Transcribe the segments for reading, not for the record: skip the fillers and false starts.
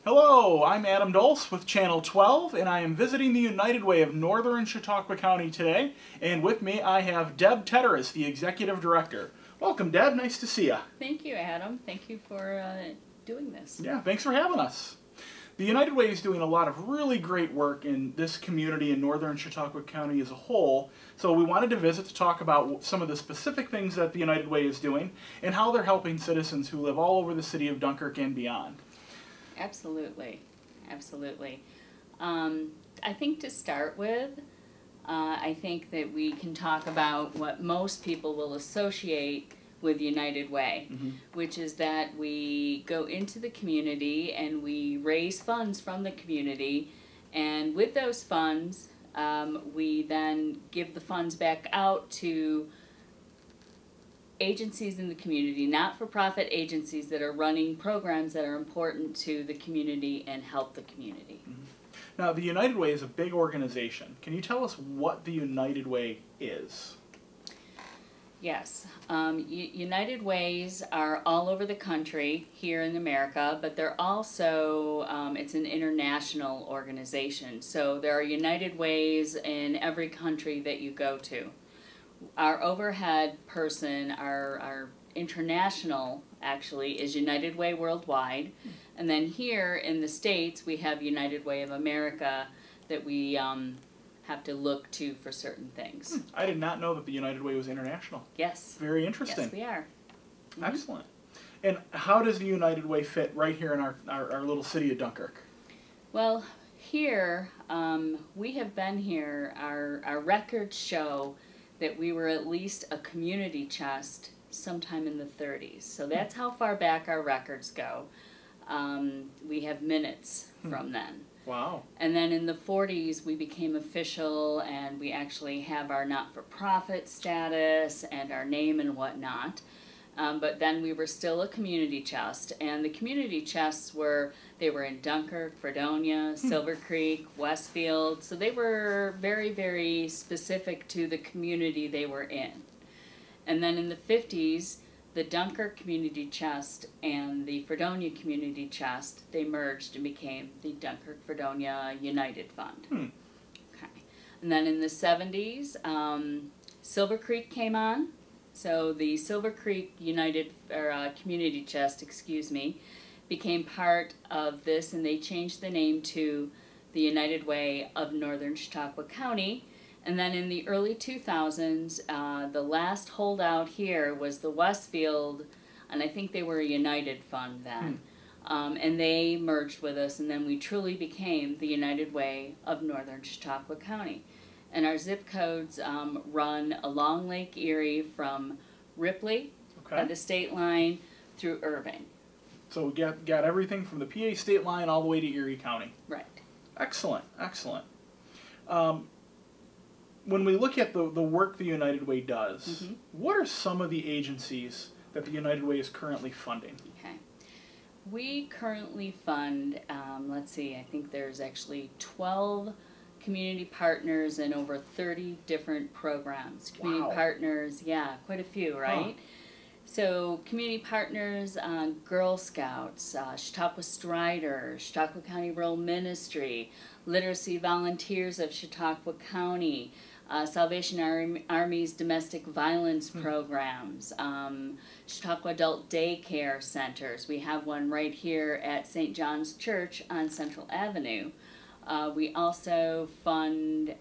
Hello, I'm Adam Dulce with Channel 12, and I am visiting the United Way of Northern Chautauqua County today. And with me I have Deb Teteris, the Executive Director. Welcome, Deb. Nice to see you. Thank you, Adam. Thank you for doing this. Yeah, thanks for having us. The United Way is doing a lot of really great work in this community in Northern Chautauqua County as a whole, so we wanted to visit to talk about some of the specific things that the United Way is doing and how they're helping citizens who live all over the city of Dunkirk and beyond. Absolutely. Absolutely. I think to start with, I think that we can talk about what most people will associate with United Way, which is that we go into the community and we raise funds from the community, and with those funds, we then give the funds back out to agencies in the community, not-for-profit agencies that are running programs that are important to the community and help the community. Now, the United Way is a big organization. Can you tell us what the United Way is? Yes. United Ways are all over the country here in America, but they're also, it's an international organization. So there are United Ways in every country that you go to. Our overhead person, our international actually, is United Way Worldwide. And then here in the States, we have United Way of America that we have to look to for certain things. I did not know that the United Way was international. Yes. Very interesting. Yes, we are. Excellent. And how does the United Way fit right here in our little city of Dunkirk? Well, here, we have been here, our records show that we were at least a community chest sometime in the 30s. So that's how far back our records go. We have minutes from then. Wow. And then in the 40s we became official, and we actually have our not-for-profit status and our name and whatnot. But then we were still a community chest, and the community chests were in Dunkirk, Fredonia, Silver Creek, Westfield, so they were very, very specific to the community they were in. And then in the 50s, the Dunkirk Community Chest and the Fredonia Community Chest, they merged and became the Dunkirk-Fredonia United Fund. Okay. And then in the 70s, Silver Creek came on. So the Silver Creek Community Chest, became part of this, and they changed the name to the United Way of Northern Chautauqua County. And then in the early 2000s, the last holdout here was the Westfield, and I think they were a United Fund then. And they merged with us, and then we truly became the United Way of Northern Chautauqua County. And our zip codes run along Lake Erie from Ripley at the state line through Irving. So we got everything from the PA state line all the way to Erie County. Right. Excellent, excellent. When we look at the work the United Way does, what are some of the agencies that the United Way is currently funding? Okay. We currently fund, let's see, I think there's actually 12 community partners and over 30 different programs. Community partners, yeah, quite a few, right? So community partners, Girl Scouts, Chautauqua Striders, Chautauqua County Rural Ministry, Literacy Volunteers of Chautauqua County, Salvation Army's domestic violence programs, Chautauqua Adult Daycare Centers. We have one right here at St. John's Church on Central Avenue. We also fund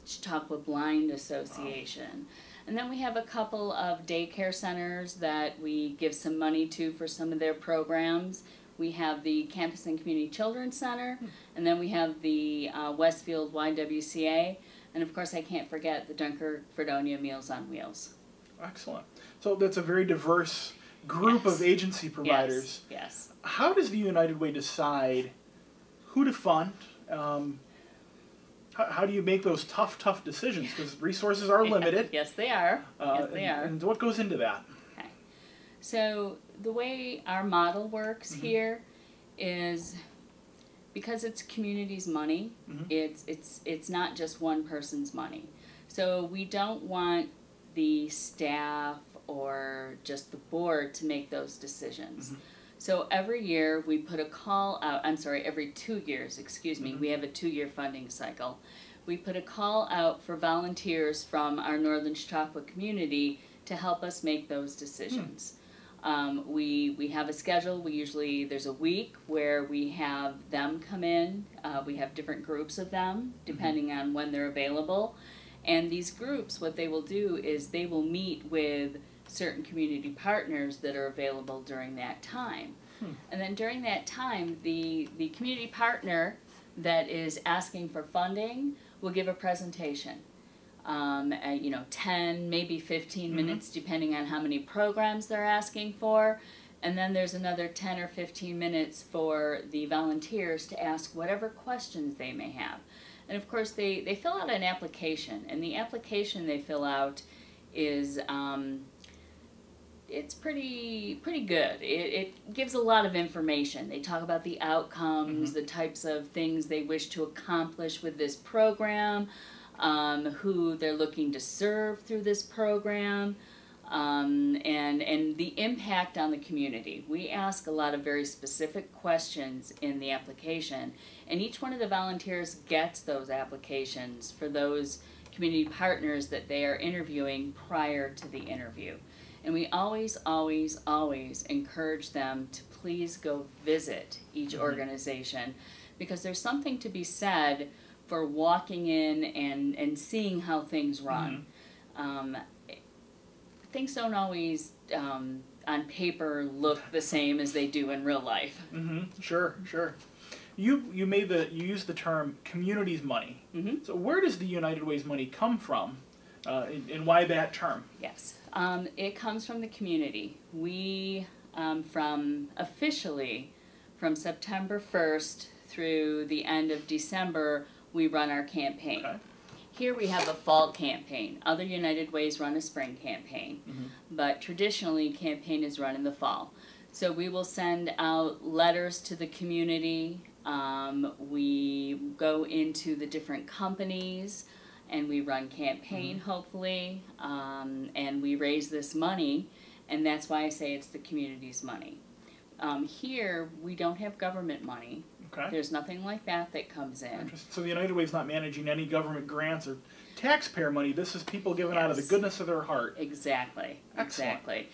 Chautauqua Blind Association. And then we have a couple of daycare centers that we give some money to for some of their programs. We have the Campus and Community Children's Center, and then we have the Westfield YWCA, and of course I can't forget the Dunkirk-Fredonia Meals on Wheels. Excellent. So that's a very diverse group of agency providers. Yes. How does the United Way decide who to fund? How do you make those tough decisions? Because resources are limited. Yes, they are. Yes, they are. And what goes into that? Okay. So the way our model works here is, because it's community's money, it's not just one person's money. So we don't want the staff or just the board to make those decisions. So every year we put a call out, I'm sorry, every 2 years, excuse me, we have a 2-year funding cycle. We put a call out for volunteers from our Northern Chautauqua community to help us make those decisions. We have a schedule. There's a week where we have them come in. We have different groups of them depending on when they're available. And these groups, what they will do is they will meet with certain community partners that are available during that time. And then during that time, the community partner that is asking for funding will give a presentation. 10, maybe 15 minutes, depending on how many programs they're asking for. And then there's another 10 or 15 minutes for the volunteers to ask whatever questions they may have. And of course, they fill out an application. And the application they fill out is, it's pretty good. It gives a lot of information. They talk about the outcomes, the types of things they wish to accomplish with this program, who they're looking to serve through this program, and the impact on the community. We ask a lot of very specific questions in the application, and each one of the volunteers gets those applications for those community partners that they are interviewing prior to the interview. And we always, always, always encourage them to please go visit each organization, because there's something to be said for walking in and seeing how things run. Things don't always, on paper, look the same as they do in real life. Sure. You used the term community's money. So where does the United Way's money come from, and why that term? Yes, it comes from the community. We, officially, from September 1st through the end of December, we run our campaign. Here we have a fall campaign. Other United Ways run a spring campaign, but traditionally campaign is run in the fall. So we will send out letters to the community. We go into the different companies and we run campaign, hopefully, and we raise this money, and that's why I say it's the community's money. Here, we don't have government money. There's nothing like that comes in. So the United Way is not managing any government grants or taxpayer money. This is people giving out of the goodness of their heart. Exactly. Excellent. Exactly.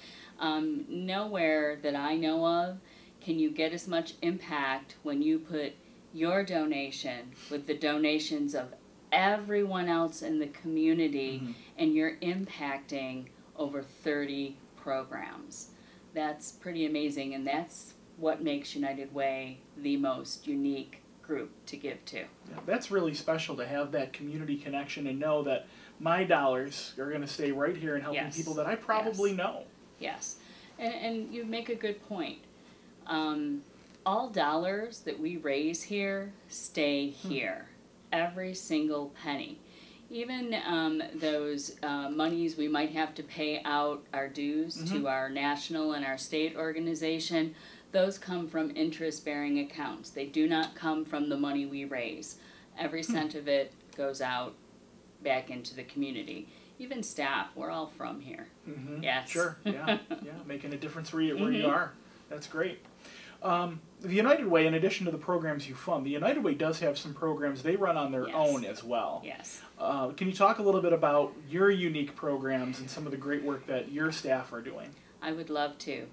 Nowhere that I know of can you get as much impact when you put your donation with the donations of everyone else in the community, and you're impacting over 30 programs. That's pretty amazing, and that's what makes United Way the most unique group to give to. Yeah, that's really special to have that community connection and know that my dollars are going to stay right here and helping people that I probably know. Yes, and you make a good point. All dollars that we raise here stay here. Every single penny. Even those monies we might have to pay out our dues to our national and our state organization, those come from interest-bearing accounts. They do not come from the money we raise. Every cent of it goes out back into the community. Even staff, we're all from here. Yes. Sure, yeah, making a difference where you are. That's great. The United Way, in addition to the programs you fund, the United Way does have some programs they run on their own as well. Yes. Can you talk a little bit about your unique programs and some of the great work that your staff are doing? I would love to.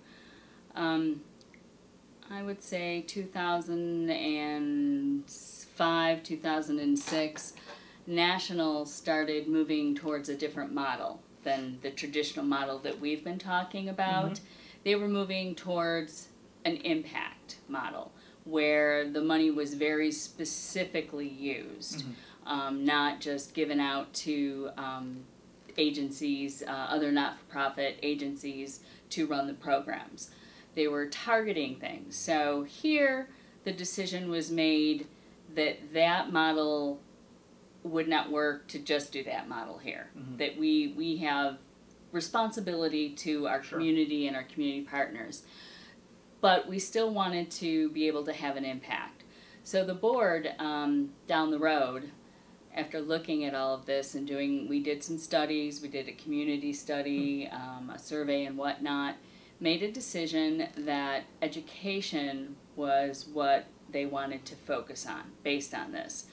I would say 2005, 2006, National started moving towards a different model than the traditional model that we've been talking about. They were moving towards an impact model where the money was very specifically used, not just given out to agencies, other not-for-profit agencies to run the programs. They were targeting things. So here the decision was made that that model would not work to just do that model here. That we have responsibility to our community and our community partners. But we still wanted to be able to have an impact. So the board down the road, after looking at all of this and we did some studies, we did a community study, a survey and whatnot, made a decision that education was what they wanted to focus on based on this.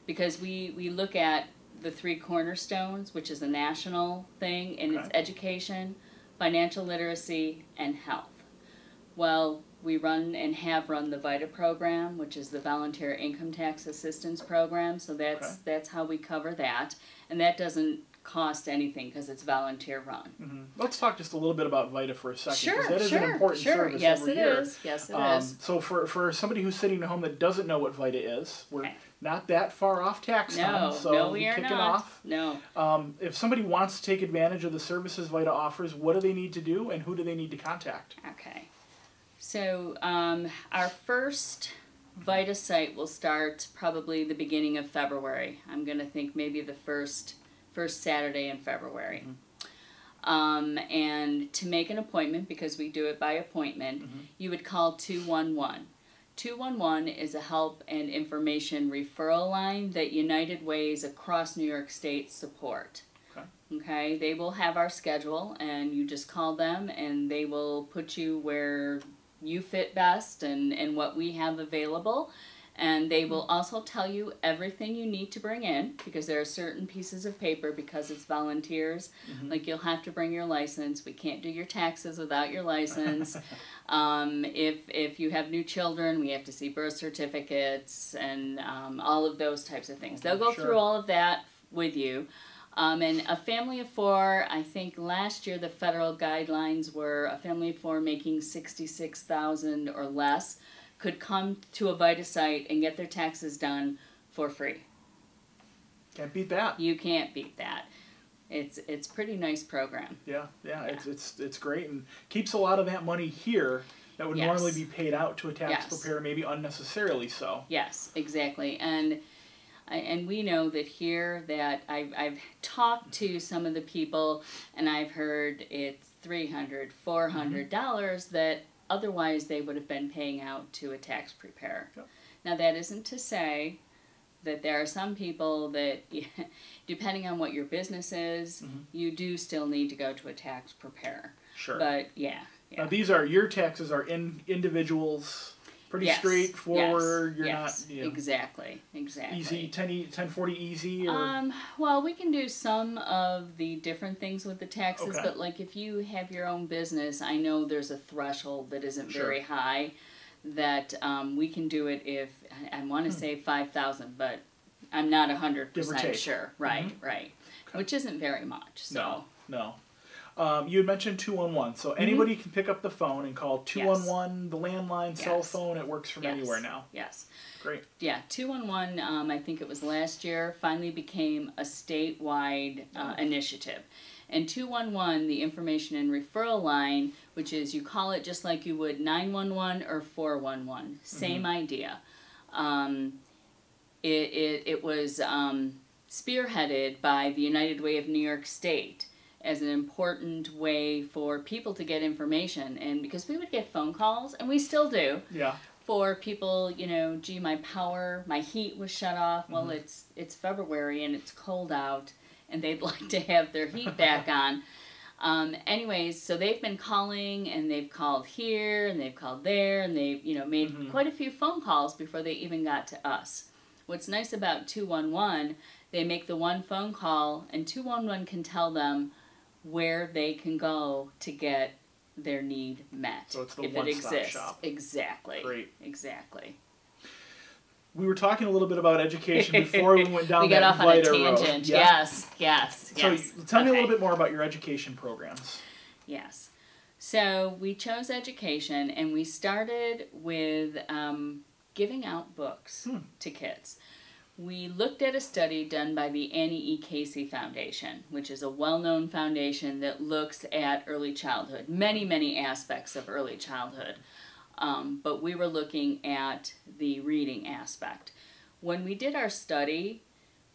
Because we look at the 3 cornerstones, which is a national thing, and it's education, financial literacy, and health. Well, we run and have run the VITA program, which is the Volunteer Income Tax Assistance Program, so that's how we cover that. And that doesn't cost anything because it's volunteer run. Let's talk just a little bit about VITA for a second. Sure, that is an important service yes, every it year. is. Yes, it is. So for somebody who's sitting at home that doesn't know what VITA is, we're not that far off tax time, so no, we are kicking not. off. No. If somebody wants to take advantage of the services VITA offers, what do they need to do, and who do they need to contact? Okay. So our first VITA site will start probably the beginning of February. I'm going to think maybe the first Saturday in February. And to make an appointment, because we do it by appointment, you would call 211. 211 is a help and information referral line that United Ways across New York State support. Okay, they will have our schedule, and you just call them, and they will put you where you fit best and what we have available. And they will also tell you everything you need to bring in, because there are certain pieces of paper, because it's volunteers. Like, you'll have to bring your license. We can't do your taxes without your license. If you have new children, we have to see birth certificates and all of those types of things. They'll go through all of that with you. And a family of 4, I think last year the federal guidelines were a family of 4 making $66,000 or less could come to a VITA site and get their taxes done for free. Can't beat that. You can't beat that. It's pretty nice program. Yeah. It's great, and keeps a lot of that money here that would normally be paid out to a tax preparer, maybe unnecessarily so. Yes, exactly. And we know that here that I've talked to some of the people, and I've heard it's $300, $400 that otherwise they would have been paying out to a tax preparer. Now, that isn't to say that there are some people that, depending on what your business is, you do still need to go to a tax preparer. But now, your taxes are individuals. Pretty straightforward. You're not exactly easy 1040 easy. Or? Well, we can do some of the different things with the taxes, but like if you have your own business, I know there's a threshold that isn't very high. That we can do it if I want to say $5,000, but I'm not 100% sure. Right. Which isn't very much. So. No. You had mentioned 211, so anybody can pick up the phone and call 211, the landline, cell phone. It works from anywhere now. Great. Yeah, 211, I think it was last year, finally became a statewide initiative. And 211, the information and referral line, which is you call it just like you would 911 or 411, same idea. It was spearheaded by the United Way of New York State as an important way for people to get information. And because we would get phone calls, and we still do, for people, gee, my heat was shut off. Well, it's February and it's cold out, and they'd like to have their heat back on. Anyways, so they've been calling, and they've called here, and they've called there, and they've, made quite a few phone calls before they even got to us. What's nice about 211, they make the one phone call, and 211 can tell them where they can go to get their need met. So it's the if one-stop it exists. shop. Exactly. Great. Exactly. We were talking a little bit about education before we went down we got that off on a VITA tangent. road. Yes. So tell me a little bit more about your education programs. Yes. So we chose education, and we started with giving out books to kids. We looked at a study done by the Annie E. Casey Foundation, which is a well-known foundation that looks at early childhood, many aspects of early childhood. But we were looking at the reading aspect. When we did our study,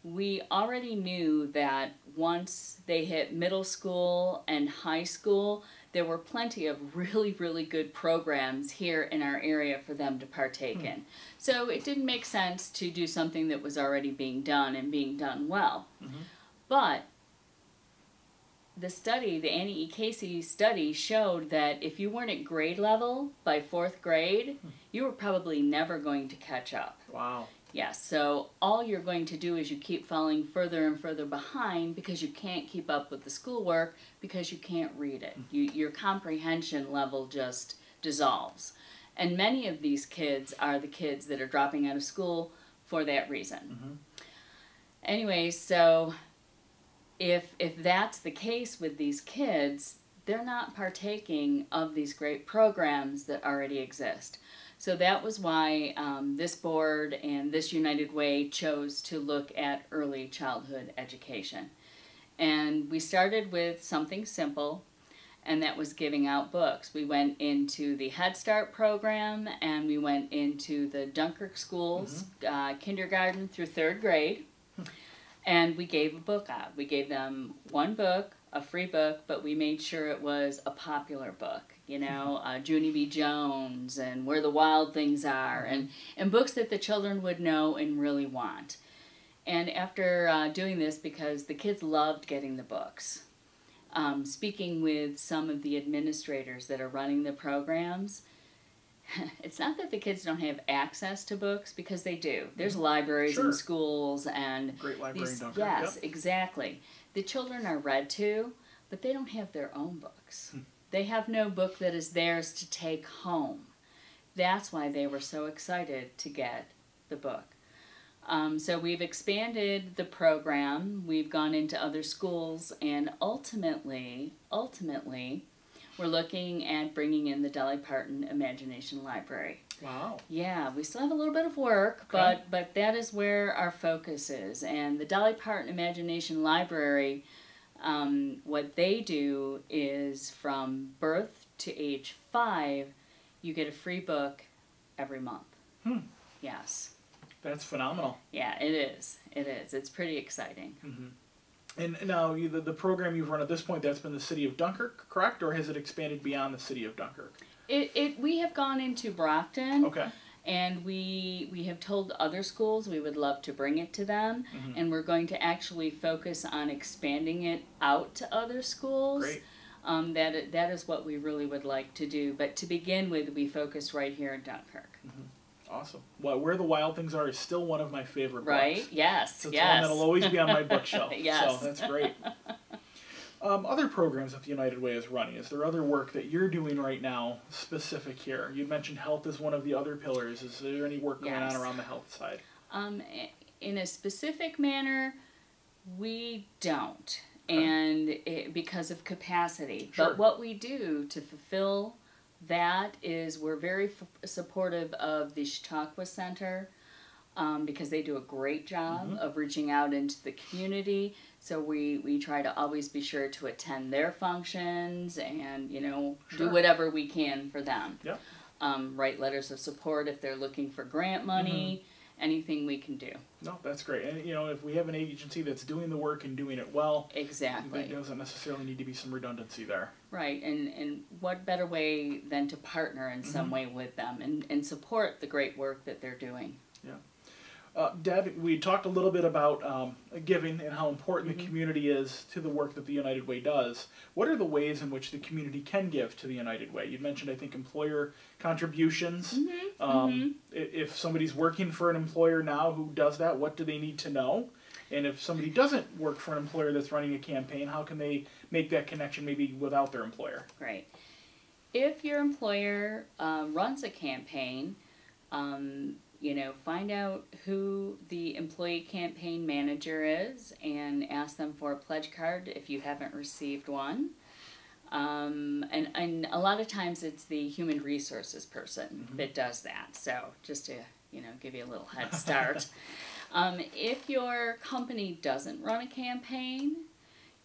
we already knew that once they hit middle school and high school, there were plenty of really good programs here in our area for them to partake in. So it didn't make sense to do something that was already being done and being done well. But the study, the Annie E. Casey study, showed that if you weren't at grade level by 4th grade, you were probably never going to catch up. Wow. Yes, so all you're going to do is you keep falling further and further behind because you can't keep up with the schoolwork because you can't read it. Your comprehension level just dissolves. And many of these kids are the kids that are dropping out of school for that reason. Anyway, so if that's the case with these kids, they're not partaking of these great programs that already exist. So that was why this board and this United Way chose to look at early childhood education. And we started with something simple, and that was giving out books. We went into the Head Start program, and we went into the Dunkirk schools, kindergarten through 3rd grade, and we gave a book out. We gave them one book, a free book, but we made sure it was a popular book. You know, Junie B. Jones and Where the Wild Things Are, and books that the children would know and really want. And after doing this, because the kids loved getting the books, speaking with some of the administrators that are running the programs, it's not that the kids don't have access to books, because they do. There's libraries in schools and great library in Dunkirk. Yes, exactly. The children are read to, but they don't have their own books. They have no book that is theirs to take home. That's why they were so excited to get the book. So we've expanded the program. We've gone into other schools, and ultimately, we're looking at bringing in the Dolly Parton Imagination Library. Wow. Yeah, we still have a little bit of work, but that is where our focus is. And the Dolly Parton Imagination Library, what they do is from birth to age 5, you get a free book every month. Yes. That's phenomenal. Yeah, it is. It is. It's pretty exciting. And now the program you've run at this point, that's been the city of Dunkirk, correct? Or has it expanded beyond the city of Dunkirk? We have gone into Brockton. Okay. And we have told other schools we would love to bring it to them. And we're going to actually focus on expanding it out to other schools. Great. That is what we really would like to do. But to begin with, we focus right here in Dunkirk. Awesome. Well, Where the Wild Things Are is still one of my favorite books. Right? Yes. It's one that'll always be on my bookshelf. Yes. So that's great. Other programs that the United Way is running, is there other work that you're doing right now specific here? You mentioned health as one of the other pillars. Is there any work going on around the health side? In a specific manner, we don't, and because of capacity. But what we do to fulfill that is we're very supportive of the Chautauqua Center, because they do a great job of reaching out into the community. So we try to always be sure to attend their functions and, do whatever we can for them. Yep. Write letters of support if they're looking for grant money, anything we can do. No, that's great. And, if we have an agency that's doing the work and doing it well, exactly, there doesn't necessarily need to be some redundancy there. Right, and what better way than to partner in some way with them and support the great work that they're doing. Yeah. Deb, we talked a little bit about giving and how important the community is to the work that the United Way does. What are the ways in which the community can give to the United Way? You mentioned, I think, employer contributions. If somebody's working for an employer now who does that, what do they need to know? And if somebody doesn't work for an employer that's running a campaign, how can they make that connection maybe without their employer? Right. If your employer runs a campaign, find out who the employee campaign manager is and ask them for a pledge card if you haven't received one. And a lot of times it's the human resources person that does that. So just to, give you a little head start. If your company doesn't run a campaign,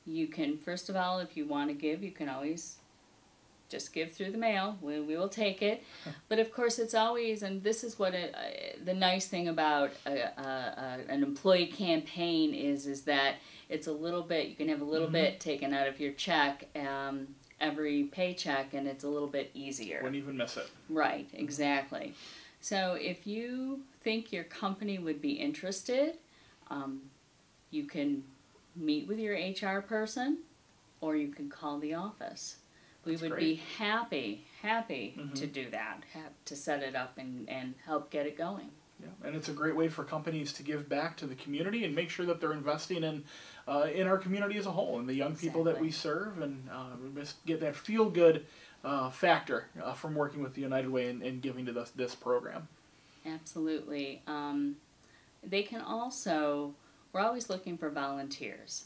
you can, first of all, if you want to give, you can always just give through the mail. We will take it. But of course it's always, and this is what the nice thing about an employee campaign is that it's a little bit, you can have a little bit taken out of your check every paycheck, and it's a little bit easier. Wouldn't even miss it. Right, exactly. So if you think your company would be interested, you can meet with your HR person or you can call the office. We That's would great. be happy to do that, to set it up and help get it going. Yeah, and it's a great way for companies to give back to the community and make sure that they're investing in our community as a whole and the young people that we serve, and we just get that feel-good factor from working with the United Way and giving to this program. Absolutely. They can also, we're always looking for volunteers.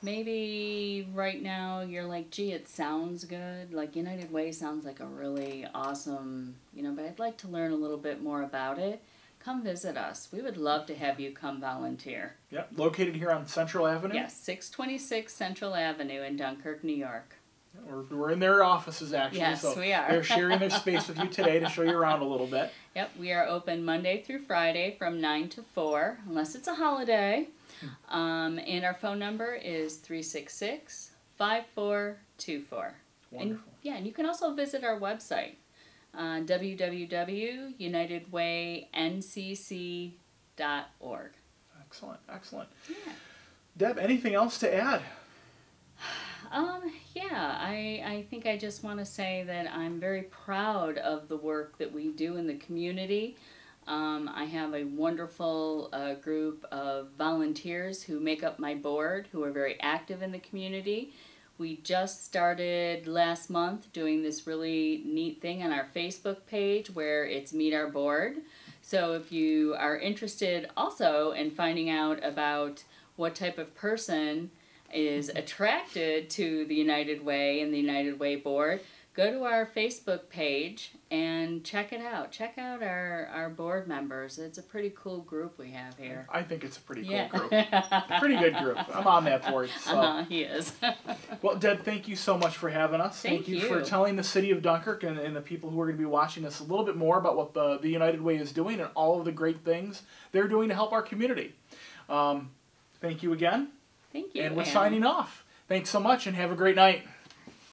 Maybe right now you're like, gee, it sounds good. Like United Way sounds like a really awesome, but I'd like to learn a little bit more about it. Come visit us. We would love to have you come volunteer. Yep, located here on Central Avenue. Yes, 626 Central Avenue in Dunkirk, New York. We're in their offices, actually. Yes, so we are. They're sharing their space with you today to show you around a little bit. Yep, we are open Monday through Friday from 9 to 4, unless it's a holiday. And our phone number is 366-5424. Wonderful. And you can also visit our website, www.unitedwayncc.org. Excellent, excellent. Yeah. Deb, anything else to add? I think I just want to say that I'm very proud of the work that we do in the community. I have a wonderful group of volunteers who make up my board, who are very active in the community. We just started last month doing this really neat thing on our Facebook page where it's Meet Our Board. So if you are interested also in finding out about what type of person is attracted to the United Way and the United Way Board, go to our Facebook page and check it out. Check out our board members. It's a pretty cool group we have here. I think it's a pretty cool group. Pretty good group. I'm on that board. So. He is. Well, Deb, thank you so much for having us. Thank you for telling the city of Dunkirk and the people who are going to be watching this a little bit more about what the United Way is doing and all of the great things they're doing to help our community. Thank you again. Thank you. And we're signing off. Thanks so much and have a great night.